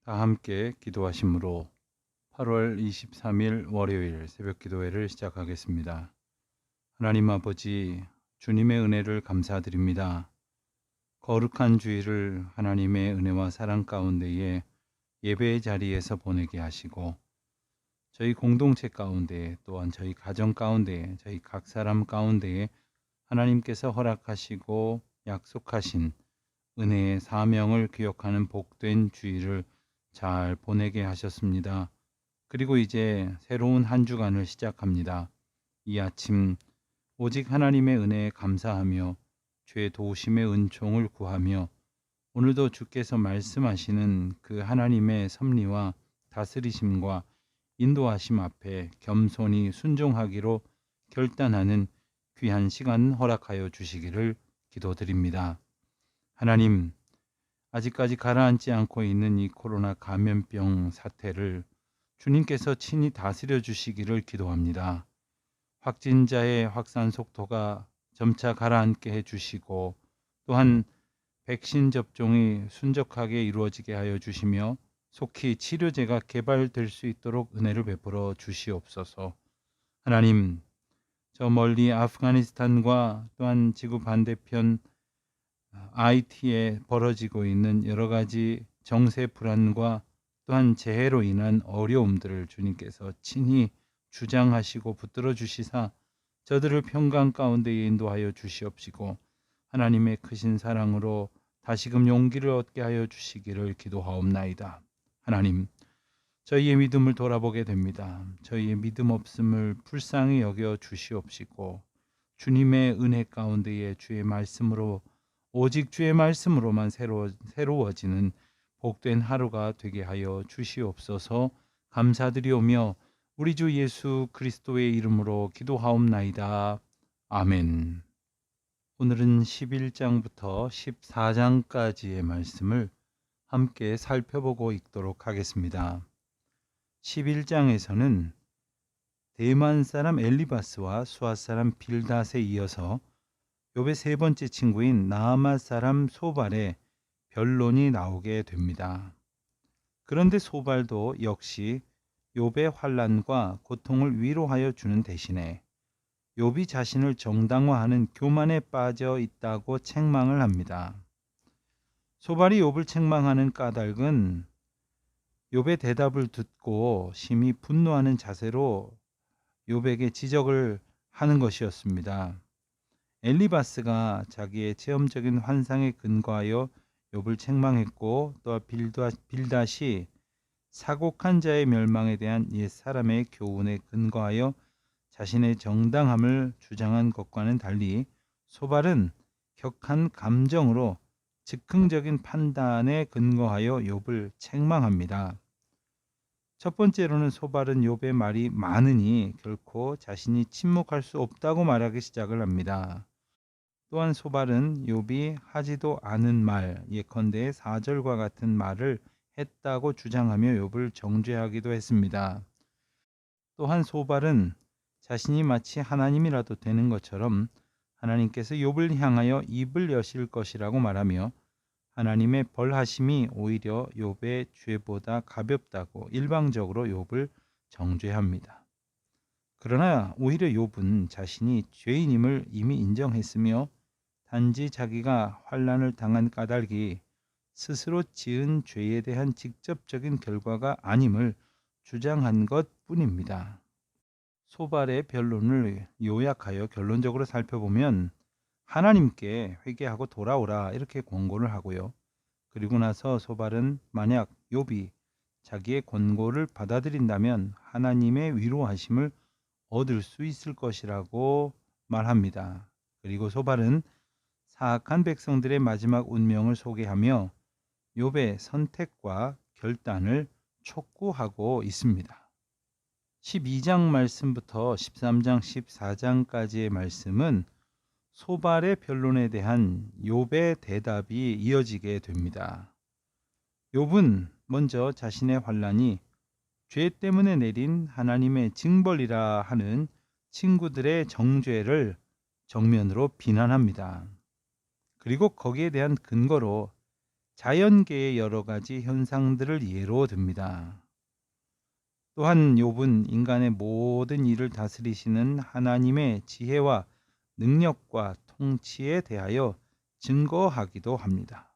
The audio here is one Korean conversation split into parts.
다 함께 기도하심으로 8월 23일 월요일 새벽 기도회를 시작하겠습니다. 하나님 아버지, 주님의 은혜를 감사드립니다. 거룩한 주일을 하나님의 은혜와 사랑 가운데에 예배의 자리에서 보내게 하시고, 저희 공동체 가운데 또한 저희 가정 가운데 저희 각 사람 가운데에 하나님께서 허락하시고 약속하신 은혜의 사명을 기억하는 복된 주일을 잘 보내게 하셨습니다. 그리고 이제 새로운 한 주간을 시작합니다. 이 아침 오직 하나님의 은혜에 감사하며 주의 도우심의 은총을 구하며, 오늘도 주께서 말씀하시는 그 하나님의 섭리와 다스리심과 인도하심 앞에 겸손히 순종하기로 결단하는 귀한 시간 허락하여 주시기를 기도드립니다. 하나님, 아직까지 가라앉지 않고 있는 이 코로나 감염병 사태를 주님께서 친히 다스려 주시기를 기도합니다. 확진자의 확산 속도가 점차 가라앉게 해주시고, 또한 백신 접종이 순적하게 이루어지게 하여 주시며 속히 치료제가 개발될 수 있도록 은혜를 베풀어 주시옵소서. 하나님, 저 멀리 아프가니스탄과 또한 지구 반대편 IT에 벌어지고 있는 여러 가지 정세 불안과 또한 재해로 인한 어려움들을 주님께서 친히 주장하시고 붙들어 주시사 저들을 평강 가운데 인도하여 주시옵시고, 하나님의 크신 사랑으로 다시금 용기를 얻게 하여 주시기를 기도하옵나이다. 하나님, 저희의 믿음을 돌아보게 됩니다. 저희의 믿음 없음을 불쌍히 여겨 주시옵시고, 주님의 은혜 가운데에 주의 말씀으로, 오직 주의 말씀으로만 새로워지는 복된 하루가 되게 하여 주시옵소서. 감사드리오며 우리 주 예수 그리스도의 이름으로 기도하옵나이다. 아멘. 오늘은 11장부터 14장까지의 말씀을 함께 살펴보고 읽도록 하겠습니다. 11장에서는 대만 사람 엘리바스와 수아 사람 빌닷에 이어서 욥의 세 번째 친구인 나아마 사람 소발의 변론이 나오게 됩니다. 그런데 소발도 역시 욥의 환난과 고통을 위로하여 주는 대신에 욥이 자신을 정당화하는 교만에 빠져 있다고 책망을 합니다. 소발이 욥을 책망하는 까닭은 욥의 대답을 듣고 심히 분노하는 자세로 욥에게 지적을 하는 것이었습니다. 엘리바스가 자기의 체험적인 환상에 근거하여 욥을 책망했고, 또 빌닷이 사곡한 자의 멸망에 대한 옛 사람의 교훈에 근거하여 자신의 정당함을 주장한 것과는 달리, 소발은 격한 감정으로 즉흥적인 판단에 근거하여 욥을 책망합니다. 첫 번째로는 소발은 욥의 말이 많으니 결코 자신이 침묵할 수 없다고 말하기 시작을 합니다. 또한 소발은 욥이 하지도 않은 말, 예컨대 사절과 같은 말을 했다고 주장하며 욥을 정죄하기도 했습니다. 또한 소발은 자신이 마치 하나님이라도 되는 것처럼 하나님께서 욥을 향하여 입을 여실 것이라고 말하며, 하나님의 벌하심이 오히려 욥의 죄보다 가볍다고 일방적으로 욥을 정죄합니다. 그러나 오히려 욥은 자신이 죄인임을 이미 인정했으며, 단지 자기가 환난을 당한 까닭이 스스로 지은 죄에 대한 직접적인 결과가 아님을 주장한 것뿐입니다. 소발의 변론을 요약하여 결론적으로 살펴보면, 하나님께 회개하고 돌아오라 이렇게 권고를 하고요. 그리고 나서 소발은 만약 욥이 자기의 권고를 받아들인다면 하나님의 위로하심을 얻을 수 있을 것이라고 말합니다. 그리고 소발은 사악한 백성들의 마지막 운명을 소개하며 욥의 선택과 결단을 촉구하고 있습니다. 12장 말씀부터 13장 14장까지의 말씀은 소발의 변론에 대한 욥의 대답이 이어지게 됩니다. 욥은 먼저 자신의 환난이 죄 때문에 내린 하나님의 징벌이라 하는 친구들의 정죄를 정면으로 비난합니다. 그리고 거기에 대한 근거로 자연계의 여러 가지 현상들을 예로 듭니다. 또한 욥은 인간의 모든 일을 다스리시는 하나님의 지혜와 능력과 통치에 대하여 증거하기도 합니다.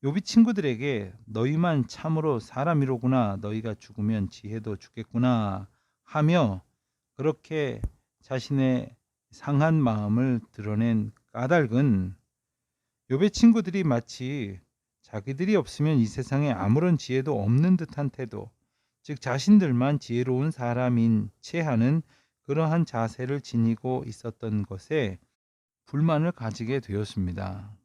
욥이 친구들에게 너희만 참으로 사람이로구나, 너희가 죽으면 지혜도 죽겠구나 하며 그렇게 자신의 상한 마음을 드러낸 까닭은 욥의 친구들이 마치 자기들이 없으면 이 세상에 아무런 지혜도 없는 듯한 태도, 즉 자신들만 지혜로운 사람인 채 하는 그러한 자세를 지니고 있었던 것에 불만을 가지게 되었습니다.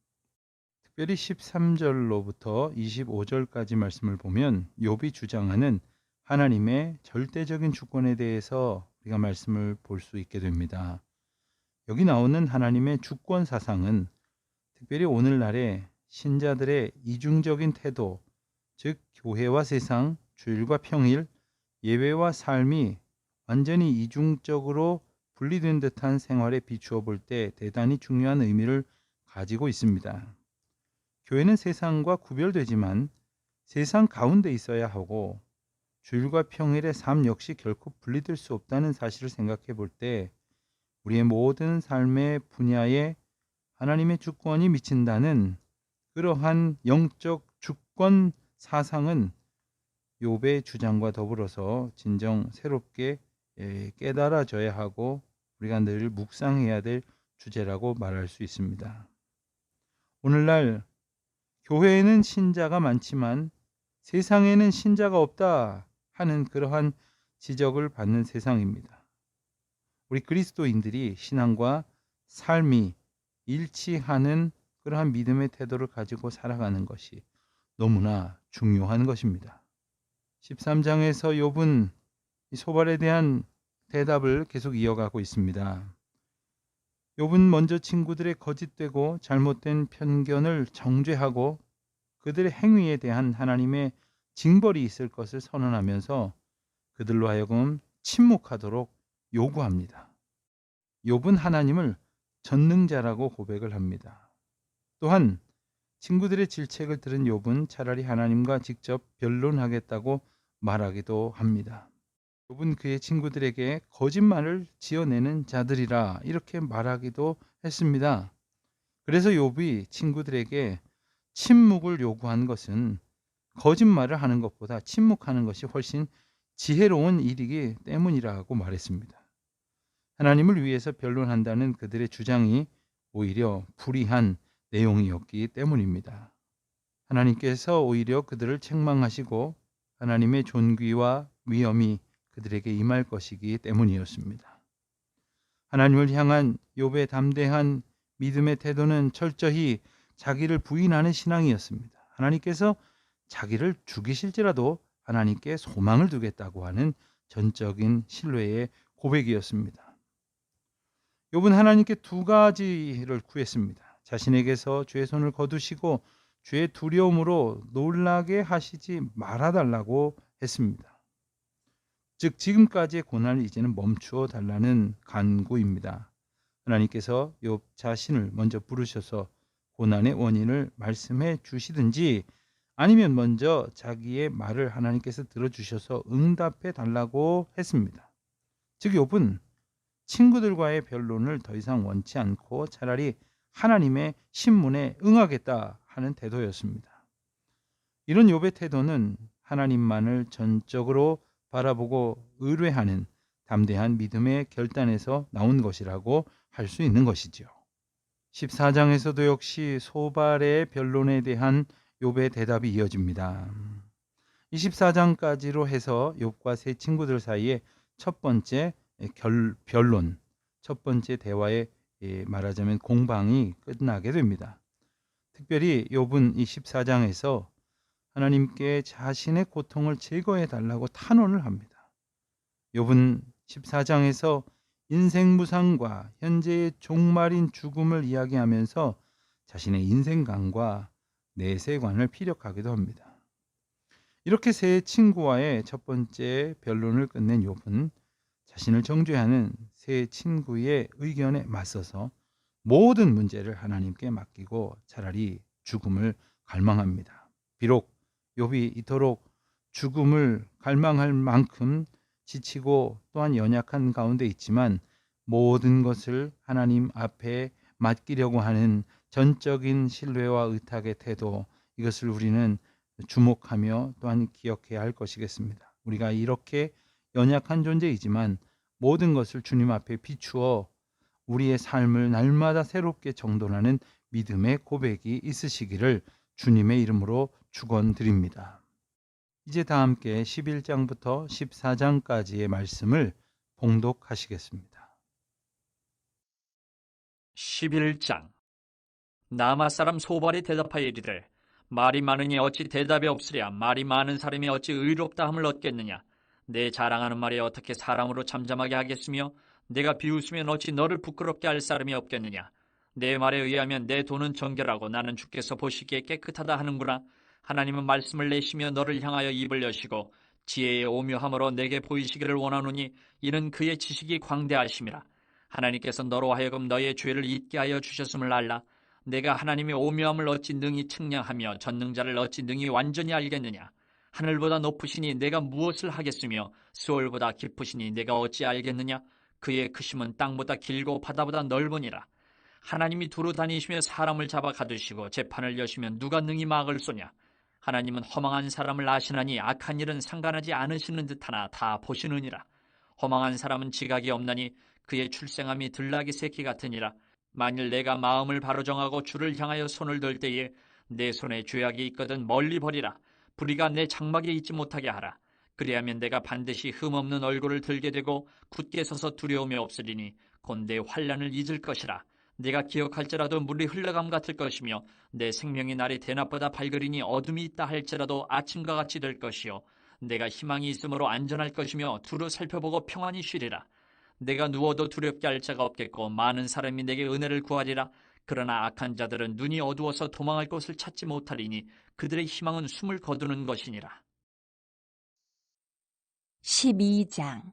특별히 13절로부터 25절까지 말씀을 보면 욥이 주장하는 하나님의 절대적인 주권에 대해서 우리가 말씀을 볼 수 있게 됩니다. 여기 나오는 하나님의 주권 사상은 특별히 오늘날의 신자들의 이중적인 태도, 즉 교회와 세상, 주일과 평일, 예배와 삶이 완전히 이중적으로 분리된 듯한 생활에 비추어 볼 때 대단히 중요한 의미를 가지고 있습니다. 교회는 세상과 구별되지만 세상 가운데 있어야 하고 주일과 평일의 삶 역시 결코 분리될 수 없다는 사실을 생각해 볼 때 우리의 모든 삶의 분야에 하나님의 주권이 미친다는 그러한 영적 주권 사상은 욥의 주장과 더불어서 진정 새롭게 깨달아져야 하고 우리가 늘 묵상해야 될 주제라고 말할 수 있습니다. 오늘날 교회에는 신자가 많지만 세상에는 신자가 없다 하는 그러한 지적을 받는 세상입니다. 우리 그리스도인들이 신앙과 삶이 일치하는 그러한 믿음의 태도를 가지고 살아가는 것이 너무나 중요한 것입니다. 13장에서 욥은 이 소발에 대한 대답을 계속 이어가고 있습니다. 욥은 먼저 친구들의 거짓되고 잘못된 편견을 정죄하고 그들의 행위에 대한 하나님의 징벌이 있을 것을 선언하면서 그들로 하여금 침묵하도록 요구합니다. 욥은 하나님을 전능자라고 고백을 합니다. 또한 친구들의 질책을 들은 욥은 차라리 하나님과 직접 변론하겠다고 말하기도 합니다. 욥은 그의 친구들에게 거짓말을 지어내는 자들이라 이렇게 말하기도 했습니다. 그래서 욥이 친구들에게 침묵을 요구한 것은 거짓말을 하는 것보다 침묵하는 것이 훨씬 지혜로운 일이기 때문이라고 말했습니다. 하나님을 위해서 변론한다는 그들의 주장이 오히려 불의한 내용이었기 때문입니다. 하나님께서 오히려 그들을 책망하시고 하나님의 존귀와 위엄이 그들에게 임할 것이기 때문이었습니다. 하나님을 향한 욥의 담대한 믿음의 태도는 철저히 자기를 부인하는 신앙이었습니다. 하나님께서 자기를 죽이실지라도 하나님께 소망을 두겠다고 하는 전적인 신뢰의 고백이었습니다. 욥은 하나님께 두 가지를 구했습니다. 자신에게서 죄의 손을 거두시고 죄의 두려움으로 놀라게 하시지 말아달라고 했습니다. 즉 지금까지의 고난을 이제는 멈추어 달라는 간구입니다. 하나님께서 욥 자신을 먼저 부르셔서 고난의 원인을 말씀해 주시든지 아니면 먼저 자기의 말을 하나님께서 들어주셔서 응답해 달라고 했습니다. 즉 욥은 친구들과의 변론을 더 이상 원치 않고 차라리 하나님의 신문에 응하겠다 하는 태도였습니다. 이런 욥의 태도는 하나님만을 전적으로 바라보고 의뢰하는 담대한 믿음의 결단에서 나온 것이라고 할 수 있는 것이죠. 14장에서도 역시 소발의 변론에 대한 욥의 대답이 이어집니다. 24장까지로 해서 욥과 세 친구들 사이에 첫 번째 변론, 첫 번째 대화의 말하자면 공방이 끝나게 됩니다. 특별히 욥은 이 14장에서 하나님께 자신의 고통을 제거해 달라고 탄원을 합니다. 욥은 14장에서 인생 무상과 현재의 종말인 죽음을 이야기하면서 자신의 인생관과 내세관을 피력하기도 합니다. 이렇게 세 친구와의 첫 번째 변론을 끝낸 욥은 자신을 정죄하는 세 친구의 의견에 맞서서 모든 문제를 하나님께 맡기고 차라리 죽음을 갈망합니다. 비록 욥이 이토록 죽음을 갈망할 만큼 지치고 또한 연약한 가운데 있지만 모든 것을 하나님 앞에 맡기려고 하는 전적인 신뢰와 의탁의 태도, 이것을 우리는 주목하며 또한 기억해야 할 것이겠습니다. 우리가 이렇게 연약한 존재이지만 모든 것을 주님 앞에 비추어 우리의 삶을 날마다 새롭게 정돈하는 믿음의 고백이 있으시기를 주님의 이름으로 축원드립니다. 이제 다 함께 11장부터 14장까지의 말씀을 봉독하시겠습니다. 11장. 나마 사람 소발이 대답하여 이르되 말이 많으니 어찌 대답이 없으랴. 말이 많은 사람이 어찌 의롭다 함을 얻겠느냐. 내 자랑하는 말이 어떻게 사람으로 잠잠하게 하겠으며 내가 비웃으면 어찌 너를 부끄럽게 할 사람이 없겠느냐. 내 말에 의하면 내 돈은 정결하고 나는 주께서 보시기에 깨끗하다 하는구나. 하나님은 말씀을 내시며 너를 향하여 입을 여시고 지혜의 오묘함으로 내게 보이시기를 원하노니 이는 그의 지식이 광대하심이라. 하나님께서 너로 하여금 너의 죄를 잊게 하여 주셨음을 알라. 내가 하나님의 오묘함을 어찌 능히 측량하며 전능자를 어찌 능히 완전히 알겠느냐. 하늘보다 높으시니 내가 무엇을 하겠으며 수월보다 깊으시니 내가 어찌 알겠느냐. 그의 크심은 땅보다 길고 바다보다 넓으니라. 하나님이 두루 다니시며 사람을 잡아 가두시고 재판을 여시면 누가 능히 막을 쏘냐. 하나님은 허망한 사람을 아시나니 악한 일은 상관하지 않으시는 듯하나 다 보시느니라. 허망한 사람은 지각이 없나니 그의 출생함이 들나귀 새끼 같으니라. 만일 내가 마음을 바로 정하고 주를 향하여 손을 들 때에 내 손에 죄악이 있거든 멀리 버리라. 불의가 내 장막에 있지 못하게 하라. 그리하면 내가 반드시 흠없는 얼굴을 들게 되고 굳게 서서 두려움이 없으리니 곧 내 환난을 잊을 것이라. 내가 기억할지라도 물이 흘러감 같을 것이며 내 생명의 날이 대낮보다 밝으리니 어둠이 있다 할지라도 아침과 같이 될 것이요 내가 희망이 있으므로 안전할 것이며 두루 살펴보고 평안히 쉬리라. 내가 누워도 두렵게 할 자가 없겠고 많은 사람이 내게 은혜를 구하리라. 그러나 악한 자들은 눈이 어두워서 도망할 곳을 찾지 못하리니 그들의 희망은 숨을 거두는 것이니라. 12장.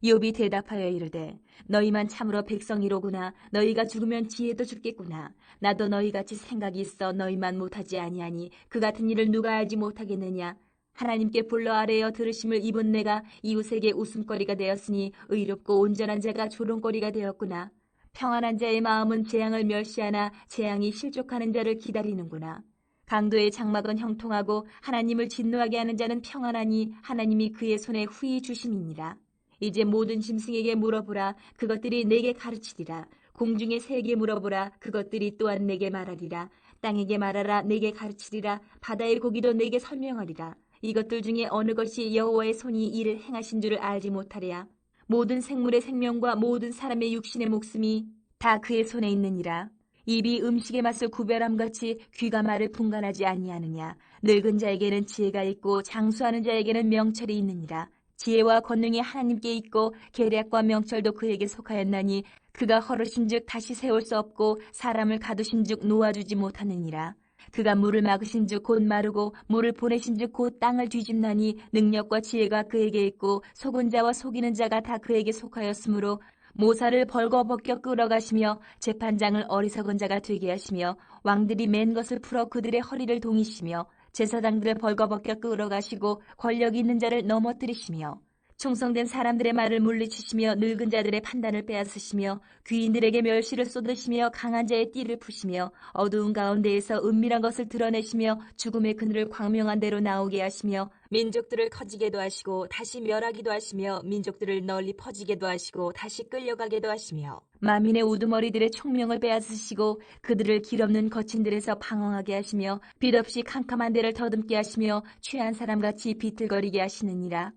욥이 대답하여 이르되 너희만 참으로 백성이로구나. 너희가 죽으면 지혜도 죽겠구나. 나도 너희같이 생각이 있어 너희만 못하지 아니하니 그 같은 일을 누가 알지 못하겠느냐. 하나님께 불러 아뢰어 들으심을 입은 내가 이웃에게 웃음거리가 되었으니 의롭고 온전한 자가 조롱거리가 되었구나. 평안한 자의 마음은 재앙을 멸시하나 재앙이 실족하는 자를 기다리는구나. 강도의 장막은 형통하고 하나님을 진노하게 하는 자는 평안하니 하나님이 그의 손에 후히 주심이니라. 이제 모든 짐승에게 물어보라. 그것들이 내게 가르치리라. 공중의 새에게 물어보라. 그것들이 또한 내게 말하리라. 땅에게 말하라. 내게 가르치리라. 바다의 고기도 내게 설명하리라. 이것들 중에 어느 것이 여호와의 손이 이를 행하신 줄을 알지 못하랴. 모든 생물의 생명과 모든 사람의 육신의 목숨이 다 그의 손에 있느니라. 입이 음식의 맛을 구별함같이 귀가 말을 분간하지 아니하느냐. 늙은 자에게는 지혜가 있고 장수하는 자에게는 명철이 있느니라. 지혜와 권능이 하나님께 있고 계략과 명철도 그에게 속하였나니 그가 걸으신즉 다시 세울 수 없고 사람을 가두신즉 놓아주지 못하느니라. 그가 물을 막으신즉 곧 마르고 물을 보내신즉 곧 땅을 뒤집나니 능력과 지혜가 그에게 있고 속은 자와 속이는 자가 다 그에게 속하였으므로 모사를 벌거벗겨 끌어가시며 재판장을 어리석은 자가 되게 하시며 왕들이 맨 것을 풀어 그들의 허리를 동이시며 제사장들을 벌거벗겨 끌어가시고 권력 있는 자를 넘어뜨리시며 충성된 사람들의 말을 물리치시며 늙은 자들의 판단을 빼앗으시며 귀인들에게 멸시를 쏟으시며 강한 자의 띠를 푸시며 어두운 가운데에서 은밀한 것을 드러내시며 죽음의 그늘을 광명한 대로 나오게 하시며 민족들을 커지게도 하시고 다시 멸하기도 하시며 민족들을 널리 퍼지게도 하시고 다시 끌려가게도 하시며 만민의 우두머리들의 총명을 빼앗으시고 그들을 길없는 거친들에서 방황하게 하시며 빛 없이 캄캄한 데를 더듬게 하시며 취한 사람같이 비틀거리게 하시느니라.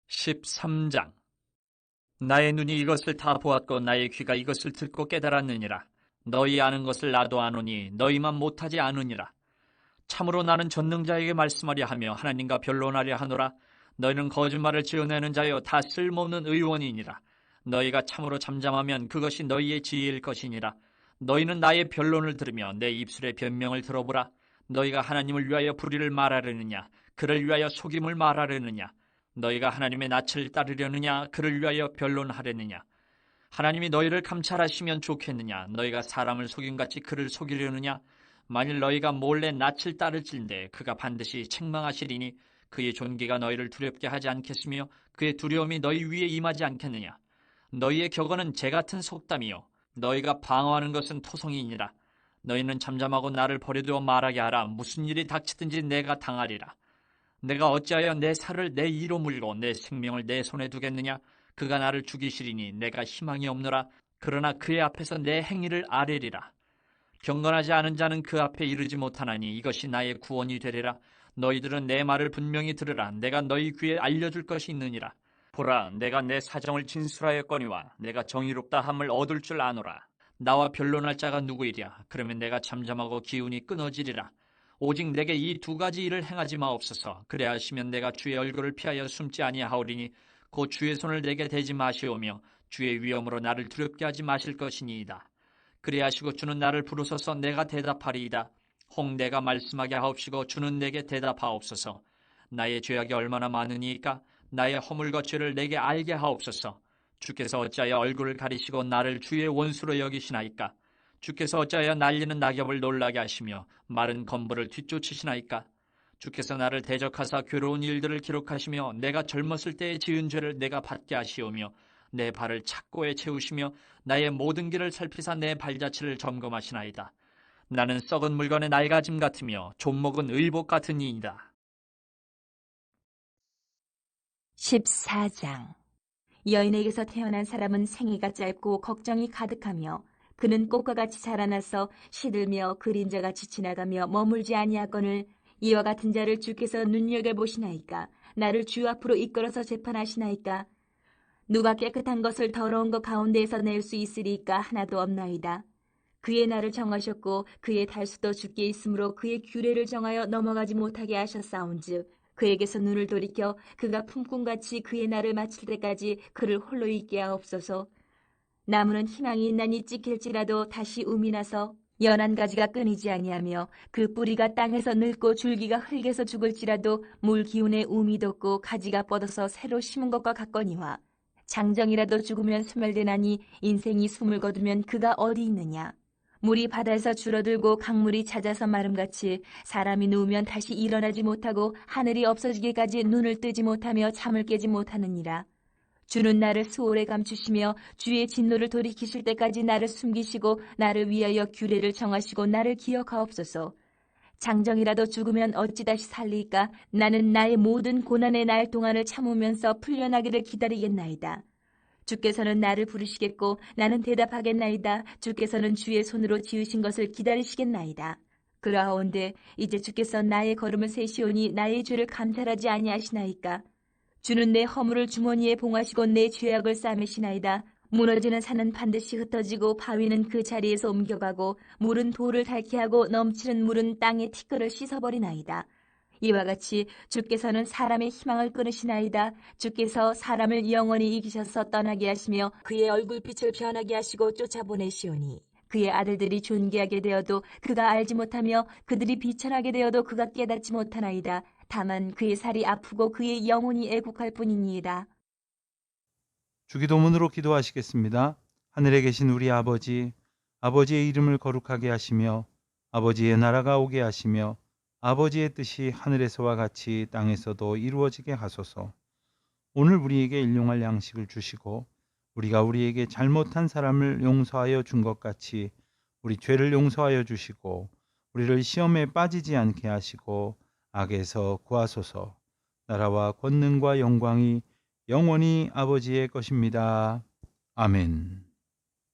13장. 나의 눈이 이것을 다 보았고 나의 귀가 이것을 듣고 깨달았느니라. 너희 아는 것을 나도 아노니 너희만 못하지 않으니라. 참으로 나는 전능자에게 말씀하려 하며 하나님과 변론하려 하노라. 너희는 거짓말을 지어내는 자여 다 쓸모없는 의원이니라. 너희가 참으로 잠잠하면 그것이 너희의 지혜일 것이니라. 너희는 나의 변론을 들으며 내 입술의 변명을 들어보라. 너희가 하나님을 위하여 불의를 말하려느냐 그를 위하여 속임을 말하려느냐. 너희가 하나님의 낯을 따르려느냐 그를 위하여 변론하려느냐. 하나님이 너희를 감찰하시면 좋겠느냐. 너희가 사람을 속임같이 그를 속이려느냐. 만일 너희가 몰래 낯을 따를진대 그가 반드시 책망하시리니 그의 존귀가 너희를 두렵게 하지 않겠으며 그의 두려움이 너희 위에 임하지 않겠느냐. 너희의 격언은 재 같은 속담이요 너희가 방어하는 것은 토성이니라. 너희는 잠잠하고 나를 버려두어 말하게 하라. 무슨 일이 닥치든지 내가 당하리라. 내가 어찌하여 내 살을 내 이로 물고 내 생명을 내 손에 두겠느냐. 그가 나를 죽이시리니 내가 희망이 없노라. 그러나 그의 앞에서 내 행위를 아뢰리라. 경건하지 않은 자는 그 앞에 이르지 못하나니 이것이 나의 구원이 되리라. 너희들은 내 말을 분명히 들으라. 내가 너희 귀에 알려줄 것이 있느니라. 보라, 내가 내 사정을 진술하였거니와 내가 정의롭다 함을 얻을 줄 아노라. 나와 변론할 자가 누구이랴. 그러면 내가 잠잠하고 기운이 끊어지리라. 오직 내게 이 두 가지 일을 행하지 마옵소서. 그래 하시면 내가 주의 얼굴을 피하여 숨지 아니하오리니 곧 주의 손을 내게 대지 마시오며 주의 위엄으로 나를 두렵게 하지 마실 것이니이다. 그리하시고 주는 나를 부르소서. 내가 대답하리이다. 혹 내가 말씀하게 하옵시고 주는 내게 대답하옵소서. 나의 죄악이 얼마나 많으니까 나의 허물과 죄를 내게 알게 하옵소서. 주께서 어찌하여 얼굴을 가리시고 나를 주의 원수로 여기시나이까. 주께서 어찌하여 날리는 낙엽을 놀라게 하시며 마른 건물을 뒤쫓으시나이까. 주께서 나를 대적하사 괴로운 일들을 기록하시며 내가 젊었을 때에 지은 죄를 내가 받게 하시오며 내 발을 착고에 채우시며 나의 모든 길을 살피사 내 발자취를 점검하시나이다. 나는 썩은 물건의 낡아짐 같으며 좀먹은 의복 같으니이다. 14장. 여인에게서 태어난 사람은 생애가 짧고 걱정이 가득하며 그는 꽃과 같이 자라나서 시들며 그림자같이 지나가며 머물지 아니하거늘 이와 같은 자를 주께서 눈여겨보시나이까. 나를 주 앞으로 이끌어서 재판하시나이까. 누가 깨끗한 것을 더러운 것 가운데에서 낼 수 있으리까. 하나도 없나이다. 그의 날을 정하셨고 그의 달수도 주께 있으므로 그의 규례를 정하여 넘어가지 못하게 하셨사온즉 그에게서 눈을 돌이켜 그가 품꾼같이 그의 날을 마칠 때까지 그를 홀로 있게 하옵소서. 나무는 희망이 있나니 찍힐지라도 다시 움이 나서 연한 가지가 끊이지 아니하며 그 뿌리가 땅에서 늙고 줄기가 흙에서 죽을지라도 물 기운에 움이 돋고 가지가 뻗어서 새로 심은 것과 같거니와 장정이라도 죽으면 소멸되나니 인생이 숨을 거두면 그가 어디 있느냐. 물이 바다에서 줄어들고 강물이 잦아서 마름같이 사람이 누우면 다시 일어나지 못하고 하늘이 없어지기까지 눈을 뜨지 못하며 잠을 깨지 못하느니라. 주는 나를 수월에 감추시며 주의 진노를 돌이키실 때까지 나를 숨기시고 나를 위하여 규례를 정하시고 나를 기억하옵소서. 장정이라도 죽으면 어찌 다시 살리까. 나는 나의 모든 고난의 날 동안을 참으면서 풀려나기를 기다리겠나이다. 주께서는 나를 부르시겠고 나는 대답하겠나이다. 주께서는 주의 손으로 지으신 것을 기다리시겠나이다. 그러하온데 이제 주께서 나의 걸음을 세시오니 나의 죄를 감찰하지 아니하시나이까. 주는 내 허물을 주머니에 봉하시고 내 죄악을 싸매시나이다. 무너지는 산은 반드시 흩어지고 바위는 그 자리에서 옮겨가고 물은 돌을 닳게 하고 넘치는 물은 땅의 티끌을 씻어버리나이다. 이와 같이 주께서는 사람의 희망을 끊으시나이다. 주께서 사람을 영원히 이기셔서 떠나게 하시며 그의 얼굴빛을 변하게 하시고 쫓아보내시오니 그의 아들들이 존귀하게 되어도 그가 알지 못하며 그들이 비천하게 되어도 그가 깨닫지 못하나이다. 다만 그의 살이 아프고 그의 영혼이 애국할 뿐이니이다. 주기도문으로 기도하시겠습니다. 하늘에 계신 우리 아버지, 아버지의 이름을 거룩하게 하시며 아버지의 나라가 오게 하시며 아버지의 뜻이 하늘에서와 같이 땅에서도 이루어지게 하소서. 오늘 우리에게 일용할 양식을 주시고 우리가 우리에게 잘못한 사람을 용서하여 준 것 같이 우리 죄를 용서하여 주시고 우리를 시험에 빠지지 않게 하시고 악에서 구하소서. 나라와 권능과 영광이 영원히 아버지의 것입니다. 아멘.